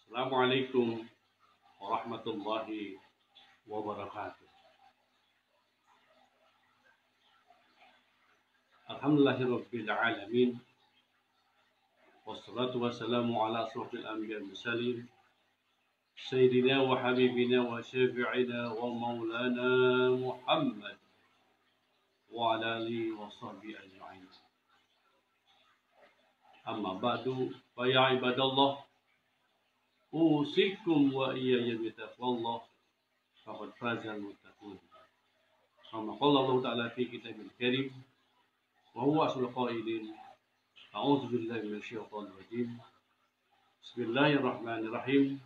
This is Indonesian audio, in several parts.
Assalamualaikum warahmatullahi wabarakatuh. Alhamdulillahirabbil alamin. Wassalatu wassalamu ala asrofil anbiya'i wal mursalin sayyidina wa habibina wa syafi'ina wa maulana Muhammad wa ala alihi wa sahbihi ajma'in. Amma ba'du, fa ya ibadallah, usikum wa iyaya bitaqwallah faqad fazal muttaqun. Kama qala Allah Ta'ala fi kitabil karim wa huwa asl qailin a'udzu billahi minasy syaithanir rajim. Bismillahirrahmanirrahim.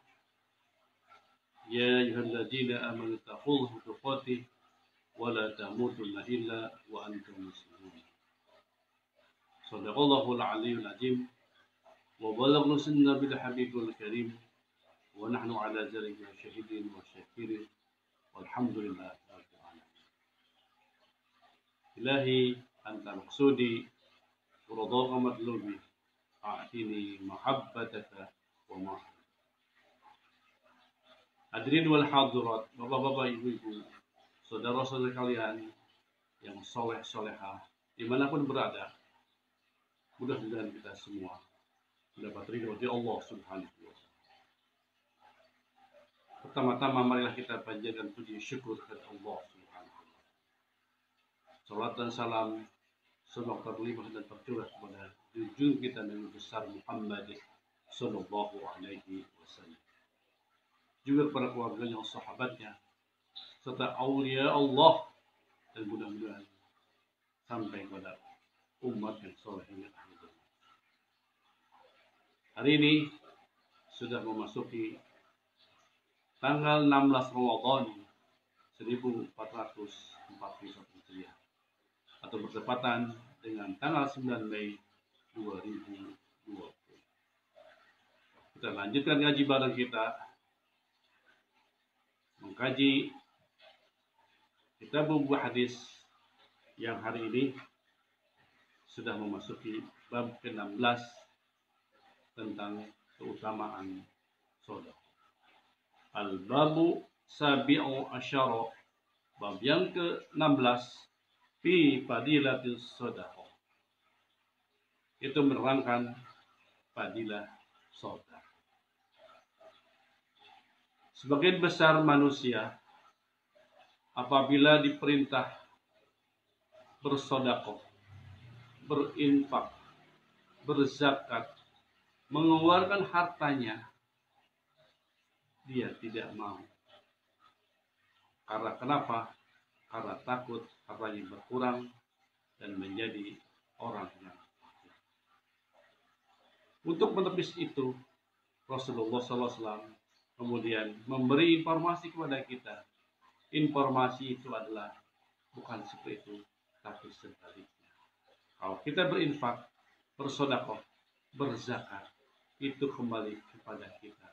Ya ayyuhalladzina amanu taqullaha haqqa tuqatih wa la tamutunna illa wa antum muslimun. Shadaqallahul aliyyul azim wa balaghna sunna bil habibul karim wa nahnu ala dzalika syahidin wa syakirin walhamdulillah rabbil alamin. Ilahi anta maqsudi wa radha matlubi a'tini mahabbataka wa ma'rifatan. Hadirin wal hadirat, bapak-bapak, ibu-ibu, saudara-saudara kalian yang soleh-solehah dimanapun berada, mudah-mudahan kita semua mendapat ridho dari Allah Subhanahu wa Ta'ala. Pertama-tama marilah kita panjatkan puji syukur kepada Allah Subhanahu wa Ta'ala. Salat dan salam semoga terlimpah dan tercurah kepada junjungan kita Nabi besar Muhammad sallallahu alaihi wasallam. Juga kepada keluarganya, sahabatnya, serta aulia Allah, dan mudah-mudahan sampai kepada umat yang soleh ini. Hari ini sudah memasuki tanggal 16 Ramadan 1441 Hijriah atau bertepatan dengan tanggal 9 Mei 2020. Kita lanjutkan ngaji bareng kita, mengkaji kitab buku hadis yang hari ini sudah memasuki bab ke-16 tentang keutamaan sedekah. Al-babu sabi'u asyara, bab yang ke-16, fi fadilatis sedekah. Itu menerangkan fadilah sedekah. Sebagian besar manusia apabila diperintah bersedekah, berinfak, berzakat, mengeluarkan hartanya, dia tidak mau. Karena kenapa? Karena takut hartanya berkurang dan menjadi orang yang fakir. Untuk menepis itu, Rasulullah SAW kemudian memberi informasi kepada kita. Informasi itu adalah bukan seperti itu, tapi sebaliknya. Kalau kita berinfak, bersedekah, berzakat, itu kembali kepada kita.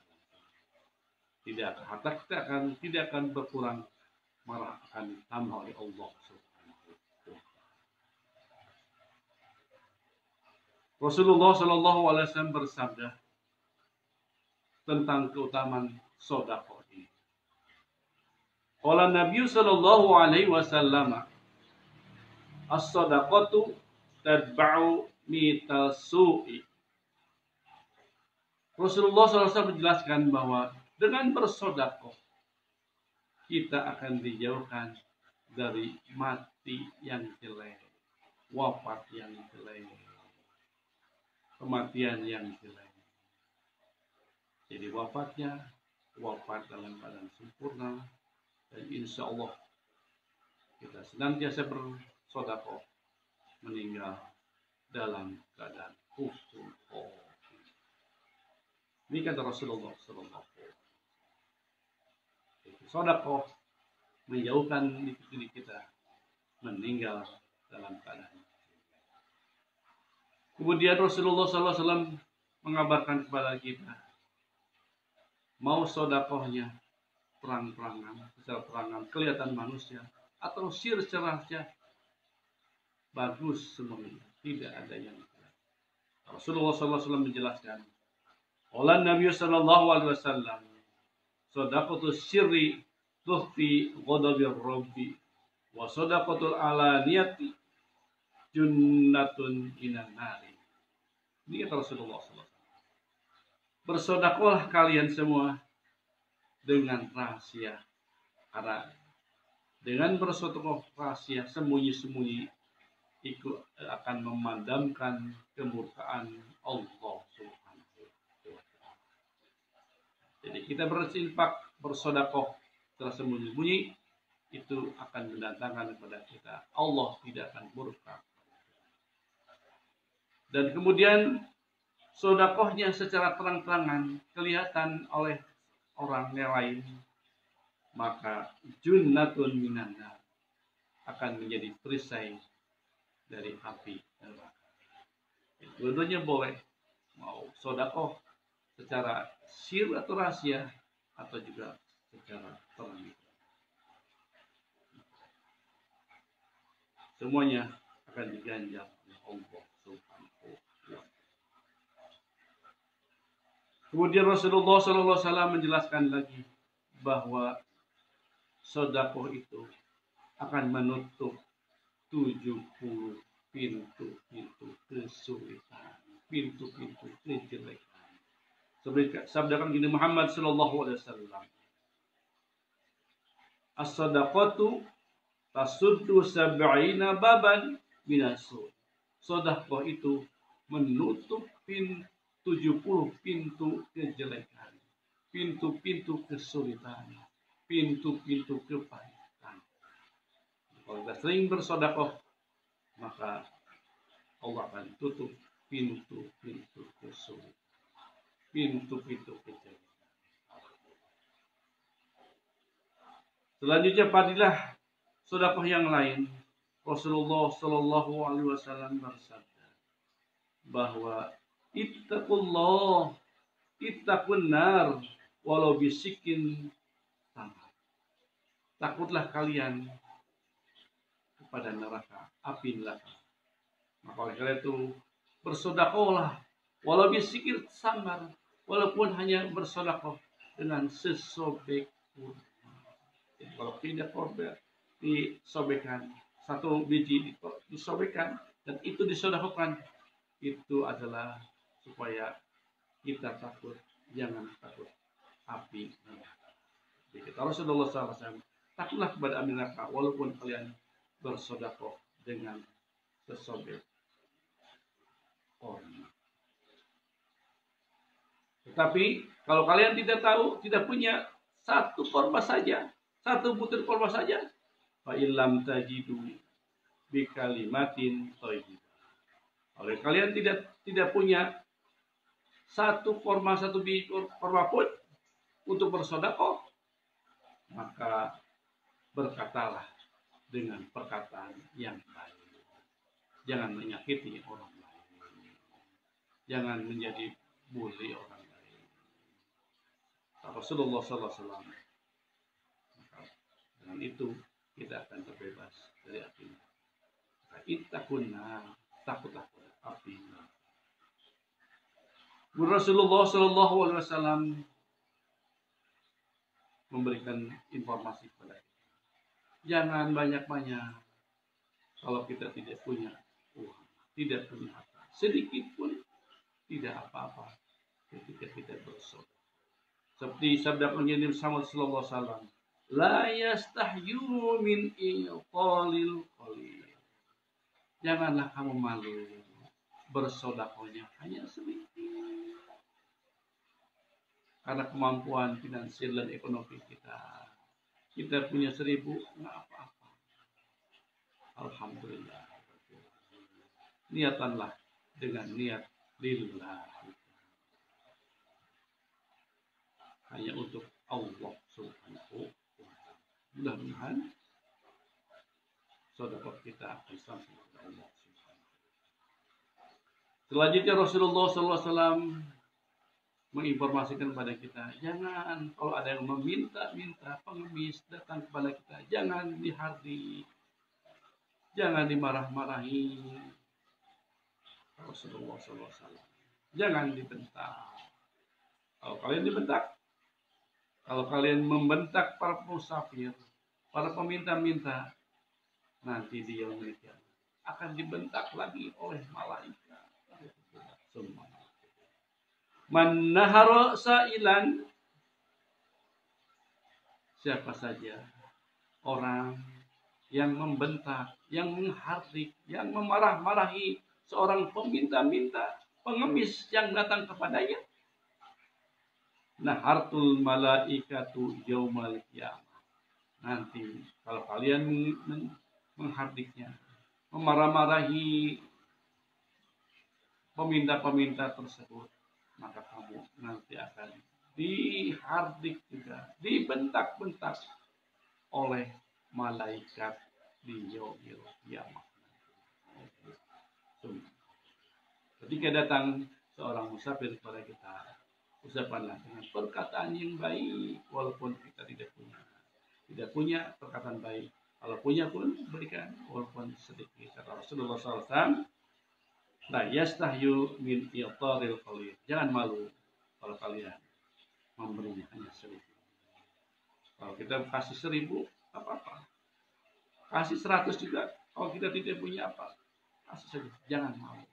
Harta kita tidak akan berkurang, malah akan ditambah oleh Allah Subhanahu wa Ta'ala. Rasulullah SAW bersabda tentang keutamaan sedekah ini. Qala Nabi sallallahu alaihi wasallam, as-sadaqatu tadba'u mital su'i. Rasulullah SAW menjelaskan bahwa dengan bersedekah kita akan dijauhkan dari mati yang jelek, wafat yang jelek, kematian yang jelek. Jadi wafat dalam keadaan sempurna, dan insya Allah kita senantiasa bersedekah, meninggal dalam keadaan husnul khotimah. Ini kata Rasulullah SAW. Sedekah menjauhkan diri kita meninggal dalam keadaan. Kemudian Rasulullah SAW mengabarkan kepada kita, mau sedekahnya perang-perangan, secara perangan kelihatan manusia, atau secara rahasia, bagus semuanya, tidak ada yang. Rasulullah SAW menjelaskan, Qala Nabi sallallahu alaihi wasallam, sadaqatus sirri tukhfi ghadabir rabbi wa sadaqatul alaniyati junnatun minan nari. Ini kata Rasulullah SAW. Bersedekahlah kalian semua dengan rahasia. Karena dengan bersedekah rahasia sembunyi-sembunyi itu akan memadamkan kemurkaan Allah Subhanahu wa taala. Jadi kita berinfak, bersedekah secara sembunyi-sembunyi itu akan mendatangkan kepada kita Allah tidak akan murka. Dan kemudian sedekahnya secara terang-terangan kelihatan oleh orang yang lain, maka junnatun minan nar, akan menjadi perisai dari api neraka. Dua-duanya boleh, mau sedekah secara sir atau rahasia atau juga secara terang. Semuanya akan diganjar oleh Allah Subhanahu wa taala. Kemudian Rasulullah SAW menjelaskan lagi bahwa sedekah itu akan menutup 70 pintu-pintu kesulitan, pintu-pintu kejelekan. Sabdakan gini Muhammad sallallahu alaihi wasallam, as-sadaqatu tasuddu sab'ina baban minasud. Sedekah itu menutup 70 pintu kejelekan, pintu-pintu kesulitan, pintu-pintu kepahitan. Kalau kita sering bersedekah, maka Allah akan tutup pintu-pintu kesulitan, pintu-pintu kejelekan. Selanjutnya fadilah sedekah yang lain. Rasulullah Shallallahu Alaihi Wasallam bersabda bahwa ittaqullah, ittaqun nar walau bisikin tamar. Takutlah kalian kepada neraka, api neraka. Maka oleh karena itu bersedekahlah walau bisikin samar, walaupun hanya bersedekah dengan sesobek kurma. Jadi kalau tidak korban disobekkan, satu biji disobekkan dan itu disedekahkan, itu adalah supaya kita takut, jangan takut api neraka. Jadi kata Rasulullah SAW, takutlah kepada api neraka walaupun kalian bersedekah dengan sesobek korma. Tetapi kalau kalian tidak tahu, tidak punya satu korma saja, satu butir korma saja, fa illam tajidu bi kalimatin thayyibah. Kalau kalian tidak punya satu korma, satu biji korma pun untuk bersedekah, maka berkatalah dengan perkataan yang baik. Jangan menyakiti orang lain. Jangan menjadi bully orang lain. Rasulullah SAW. Dengan itu kita akan terbebas dari api neraka. Ittaqunna, takutlah pada api neraka. Rasulullah Shallallahu Alaihi Wasallam memberikan informasi kepada kita. Jangan banyak-banyak kalau kita tidak punya uang, tidak punya harta, sedikit pun tidak apa-apa ketika kita bersedekah. Seperti sabda Nabi Muhammad sallallahu alaihi wasallam, la yastahyu min iqalil qalil. Janganlah kamu malu bersedekahnya hanya sedikit. Karena kemampuan finansial dan ekonomi kita punya 1.000, nggak apa-apa. Alhamdulillah. Niatanlah dengan niat lillah, hanya untuk Allah Subhanahu wa taala. Mudah-mudahan sedekah kita akan sampai kepada Allah Subhanahu wa taala. Selanjutnya Rasulullah SAW menginformasikan kepada kita, jangan kalau ada yang meminta pengemis datang kepada kita, jangan dihardik, jangan dimarah-marahi. Rasulullah SAW, jangan dibentak, kalian dibentak, kalau kalian membentak para musafir, para peminta-minta, nanti di yaumil qiyamah akan dibentak lagi oleh malaikat. Semua. Man nahara sa'ilan, siapa saja orang yang membentak, yang menghardik, yang memarah-marahi seorang peminta-minta, pengemis yang datang kepadanya, nahartul malaikatu yaumal qiyamah. Nanti kalau kalian menghardiknya, memarah-marahi peminta-peminta tersebut, maka kamu nanti akan dihardik juga, dibentak-bentak oleh malaikat di yaumil qiyamah. Ketika datang seorang musafir kepada kita, ucapkanlah dengan perkataan yang baik, walaupun kita tidak punya perkataan baik. Kalau punya pun berikan walaupun sedikit. Kata Rasulullah SAW, la yastahyu min i'taril qalil. Jangan malu kalau kalian memberinya hanya 1.000. Kalau kita kasih 1.000, apa-apa. Kasih 100 juga. Kalau kita tidak punya apa, kasih saja. Jangan malu.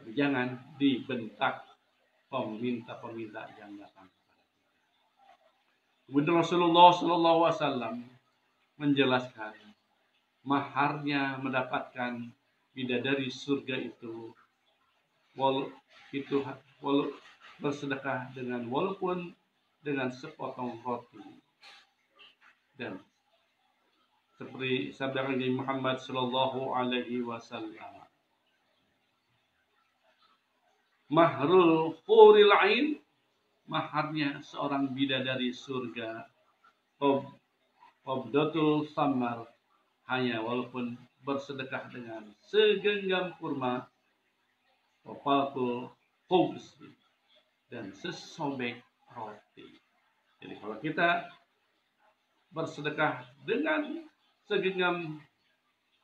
Tapi jangan dibentak peminta-peminta yang datang. Kemudian Rasulullah SAW menjelaskan maharnya mendapatkan bidadari surga itu bersedekah dengan walaupun dengan sepotong roti. Dan seperti sabda Nabi Muhammad sallallahu alaihi wasallam, mahrul huril ain, maharnya seorang bidadari surga, qabdatul samar, hanya walaupun bersedekah dengan segenggam kurma, wafatul khubz, dan sesobek roti. Jadi kalau kita bersedekah dengan segenggam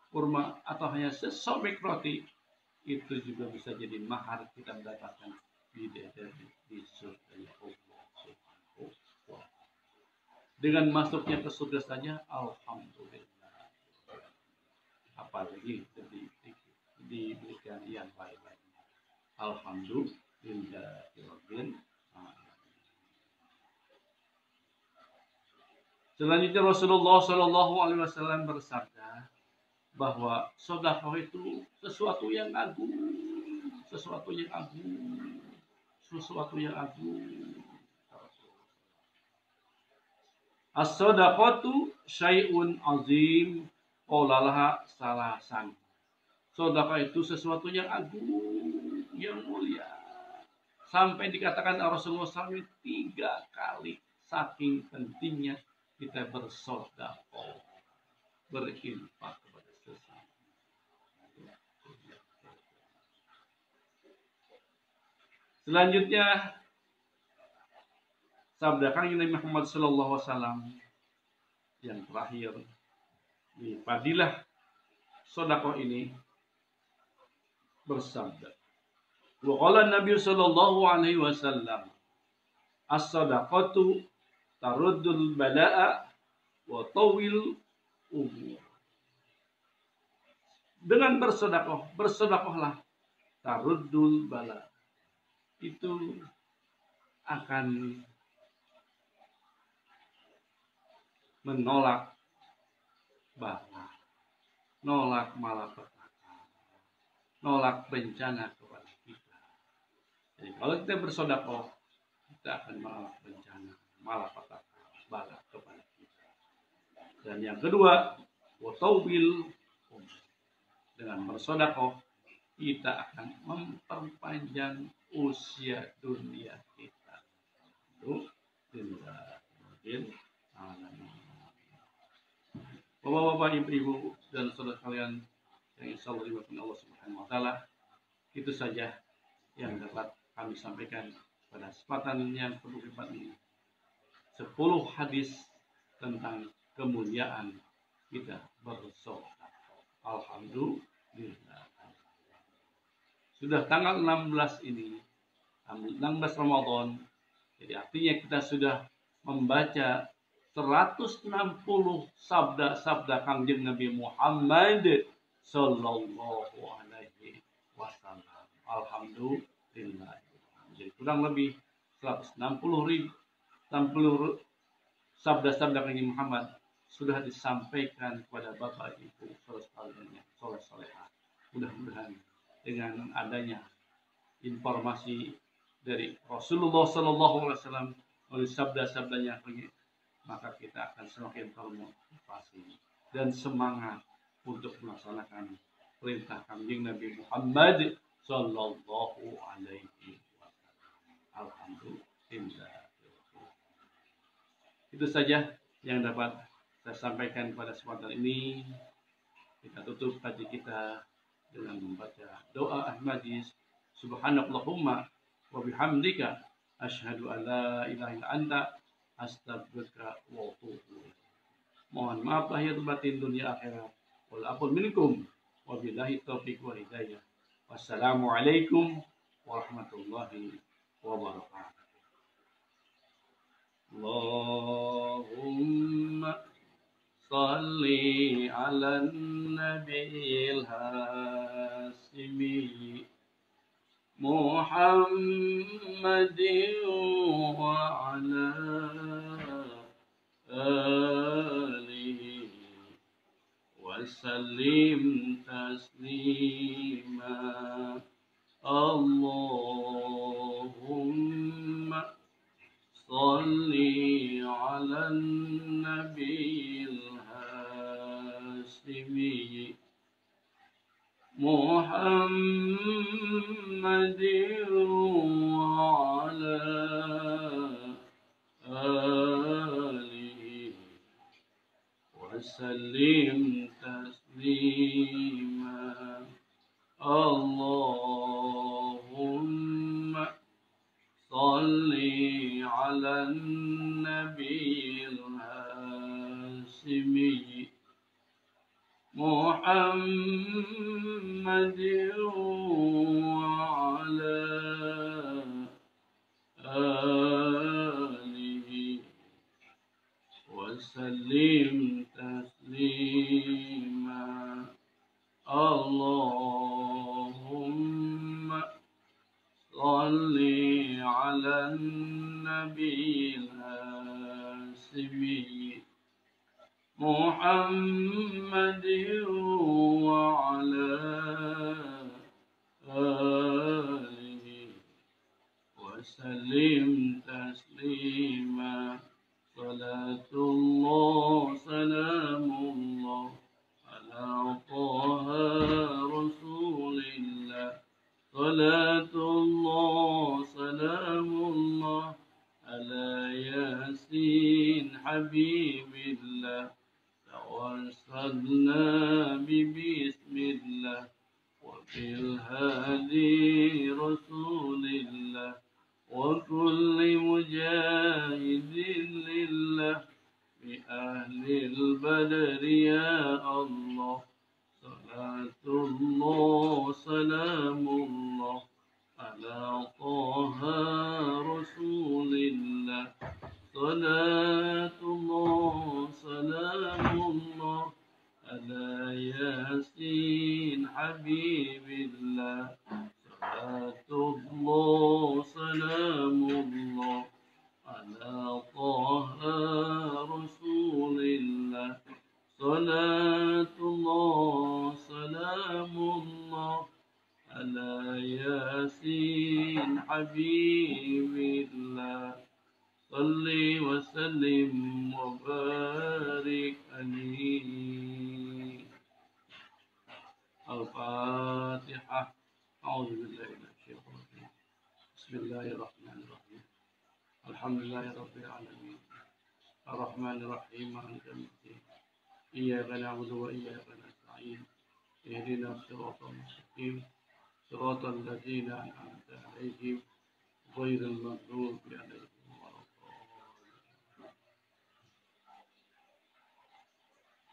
kurma atau hanya sesobek roti, itu juga bisa jadi mahar kita mendapatkan bidadari di surga Allah Subhanahu wa ta'ala. Dengan masuknya ke surga saja, alhamdulillah. Apalagi diberikan yang lain-lainnya. Alhamdulillah. Selanjutnya Rasulullah SAW bersabda bahwa sedekah itu sesuatu yang agung, sesuatu yang agung. As-sadaqatu syai'un azim, qalaha salasan. Sedekah itu sesuatu yang agung, yang mulia. Sampai dikatakan Rasulullah SAW 3 kali, saking pentingnya kita bersedekah, berinfak kepada sesama. Selanjutnya sabda Nabi Muhammad sallallahu alaihi wasallam yang terakhir di fadilah sedekah ini bersabda, wa qala Nabi sallallahu alaihi wasallam, as-sadaqatu taruddul bala'a wa tawil umur. Dengan bersedekahlah, taruddul bala, itu akan menolak bala, nolak malapetaka, nolak bencana kepada kita. Jadi kalau kita bersedekah, kita akan menolak bencana, malapetaka, bala kepada kita. Dan yang kedua, watawbil, dengan bersedekah kita akan memperpanjang usia dunia kita. Bapak-bapak, ibu-ibu, dan saudara kalian yang insyaallah dimuliakan Allah Subhanahu wa taala, itu saja yang dapat kami sampaikan pada kesempatan yang berlipat ini. 10 hadis tentang kemuliaan kita bersedekah. Alhamdulillah. Sudah tanggal 16 ini 16 Ramadan. Jadi artinya kita sudah membaca 160 sabda-sabda Kangjeng Nabi Muhammad sallallahu alaihi wasallam. Alhamdulillah. Jadi kurang lebih 160 sabda-sabda Kangjeng Muhammad sudah disampaikan kepada Bapak Ibu sekalian yang soleh-solehah. Mudah-mudahan dengan adanya informasi dari Rasulullah Sallallahu Alaihi Wasallam oleh sabda-sabdanya, maka kita akan semakin termotivasi dan semangat untuk melaksanakan perintah Kangjeng Nabi Muhammad Sallallahu Alaihi Wasallam. Alhamdulillah. Itu saja yang dapat saya sampaikan pada kesempatan ini. Kita tutup kaji kita dengan membaca doa Ahmadis. Subhanallahumma wa bihamdika asyhadu an la ilaha illa anta astaghfiruka wa atubu ilaik. Mohon maaf lahir batin dunia akhirat. Wal afwu minkum wa billahi taufiq wal hidayah. Wassalamualaikum warahmatullahi wabarakatuh. Allahumma salli ala nabiyil hasimi Muhammadin wa ala alihi wa sallim taslima. Allahumma salli ala nabiyil hasimi Muhammadin wa ala alihi wa sallim taslima. Allahumma salli ala nabiyil hasimi Muhammadin wa ala alihi wa sallim taslima. Allahumma salli ala nabiyil hasimi Muhammadin wa ala alihi wa sallim taslima. Salatullah salamullah ala taha rasulillah. Salatullah salamullah ala yasin habibillah. Tawassalna bismillah wa bil hadi rasulillah wa kulli mujahidin lillah bi ahlil badri ya Allah. Salatullah salamullah ala taha rasulillah. Salatullah salamullah ala yasin habibillah. Salatullah salamullah ala taha rasulillah. Salatullah salamullah ala yasin habibillah. Salli wa sallim wa barik alaihi. Al-Fatihah. A'udzu billahi minasy syaithanir rajim. Bismillahirrahmanirrahim. Alhamdulillahi rabbil alamin. Ar-Rahmanir Rahim. Maliki yaumiddin. Iyyaka na'budu wa iyyaka nasta'in. Ihdinas siratal mustaqim. Siratal ladzina an'amta 'alaihim ghairil maghdubi 'alaihim